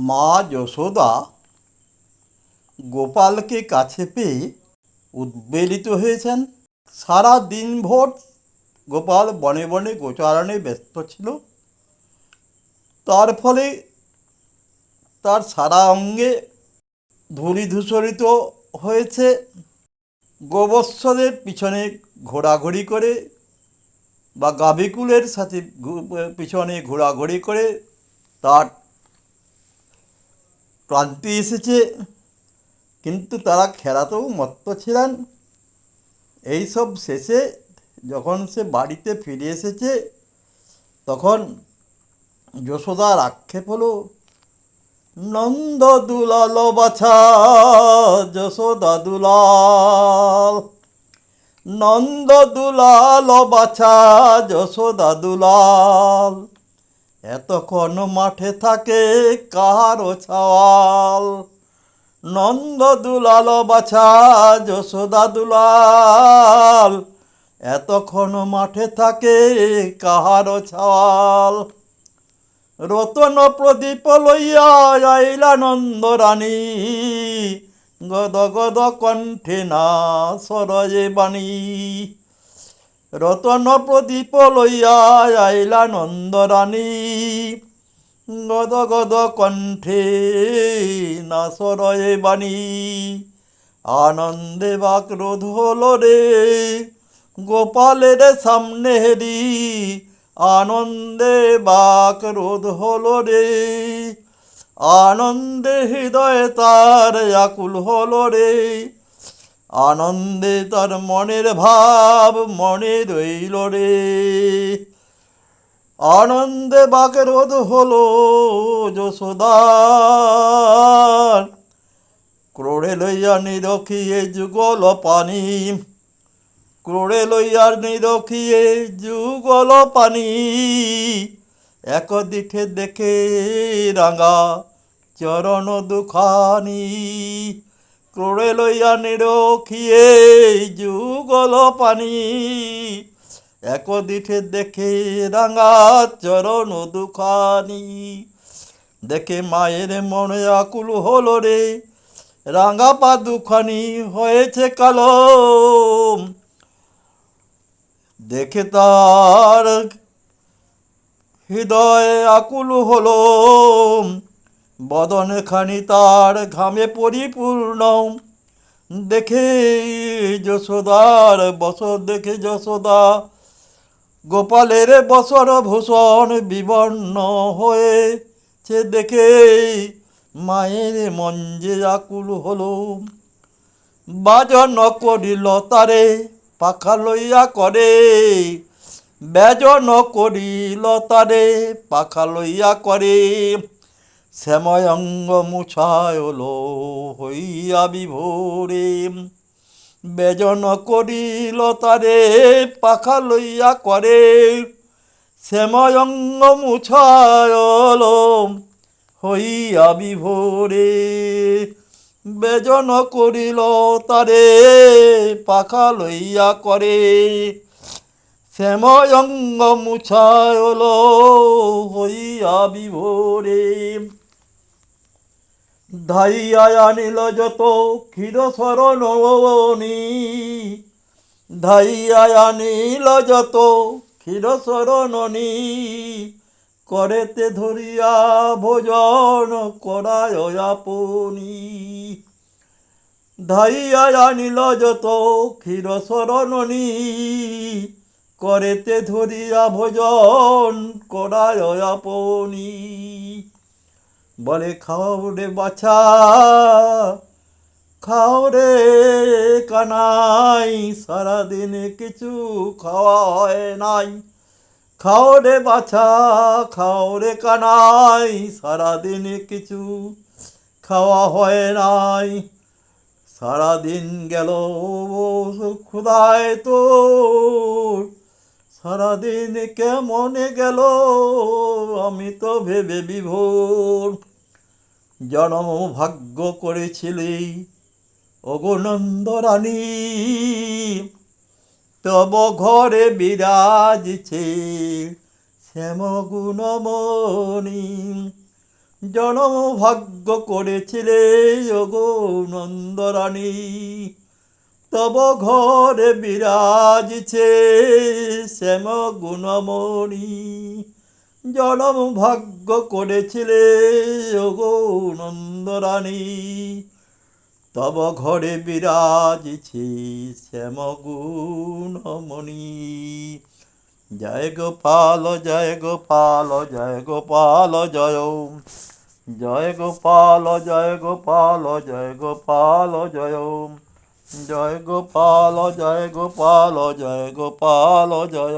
মা যশোদা গোপালকে কাছে পেয়ে উদ্বেলিত হয়েছেন। সারা দিনভর গোপাল বনে বনে গোচারণে ব্যস্ত ছিল। তার ফলে তার সারা অঙ্গে ধূলিধূসরিত হয়েছে। গোবৎসদের পিছনে ঘোরাঘুরি করে বা গাভীকুলের সাথে পিছনে ঘোরাঘুরি করে তার ক্লান্তি এসেছে, কিন্তু তারা খেলাতেও মত্ত ছিলেন। এইসব শেষে যখন সে বাড়িতে ফিরে এসেছে, তখন যশোদার আক্ষেপ হলো, নন্দ দুলাল বাছা যশোদা দুলাল, নন্দ দুলাল বাছা যশোদা দুলাল, এতক্ষণ মাঠে থাকে কাহারো ছাওয়াল। নন্দ দুলাল বাছা যশোদা দুলাল, এতক্ষণ মাঠে থাকে কাহারো ছাওয়াল। রতন প্রদীপ লইয়া আইলা নন্দ রানী, গদ গদ কণ্ঠে না সরয়ে বাণী। রতন প্রদীপ লইয়া আইলা নন্দ রানী, গদ গদ কণ্ঠে না সরয়ে বাণী। আনন্দে বাক্রোধ হলো রে গোপালের সামনে হেরি, আনন্দে বাক্রোধ হলো রে, আনন্দে হৃদয়ে তার আকুল হলো রে। আনন্দে তার মনের ভাব মনে রইল রে। আনন্দে বাক্রোধ হলো যশোদার, ক্রোড়ে লইয়া নিরখিয়ে যুগল পানি, ক্রোড়ে লইয়া নিরখিয়ে যুগল পানি। এক দিঠে দেখে রাঙা চরণ দুখানি, ক্রোড়ে লইয়া নিরখিয়ে যুগল পানি। এক দিঠে দেখে রাঙা চরণ দুখানি, দেখে মায়ের মনে আকুল হলো রে, রাঙা পা দুখানি হয়েছে কালো। দেখে তার হৃদয়ে আকুল হলো, বদন খানি তার ঘামে পরিপূর্ণ। দেখে যশোদার বছর, দেখে যশোদা গোপালের বছর ভূষণ বিবর্ণ হয়েছে, দেখে মায়ের মন যে আকুল হলো। বাজন করিল তারে পাখা লইয়া করে, ব্যজন করিল তারে পাখা লইয়া করে। শ্যাময় অঙ্গ মুছায়ল হইয়া বিভোরে, ব্যজন করিল তারে পাখা লইয়া করে। শ্যাময় অঙ্গ মুছায়ল হইয়া বিভোরে, ব্যজন করিল তারে পাখা লইয়া করে। শ্যাময় অঙ্গ মুছায়ল হইয়া বিভোরে। ধাইয়া আনিল যত ক্ষীর শরণী, ধাইয়া আনিল যত ক্ষীর শরণী, করেতে ধরিয়া ভোজন করায় আপনি। ধাইয়া আনিল যত ক্ষীর শরণী, করেতে ধরিয়া ভোজন করায় আপনি। বলে খাও রে বাছা খাও রে কানাই, সারাদিন কিছু খাওয়া হয় নাই। খাও রে বাছা খাও রে কানাই, সারাদিন কিছু খাওয়া হয় নাই। সারাদিন গেল ক্ষুধায় তোর, সারাদিন কেমনে গেল আমি তো ভেবে বিভোর। জনম ভাগ্য করেছিলি ওগো নন্দ রানী, তব ঘরে বিরাজছে শ্যামগুণমণি। জনম ভাগ্য করেছিলে ওগো নন্দরানী, তব ঘরে বিরাজছে শ্যাম গুণমণি। জনম ভাগ্য করেছিলে ওগো নন্দরানী, তব ঘরে বিরাজছে শ্যাম গুণমণি। জয় গোপাল জয় গোপাল জয় গোপাল জয়, জয় গোপাল জয় গোপাল জয় গোপাল জয়, জয় গোপাল জয় গোপাল জয় গোপাল জয়।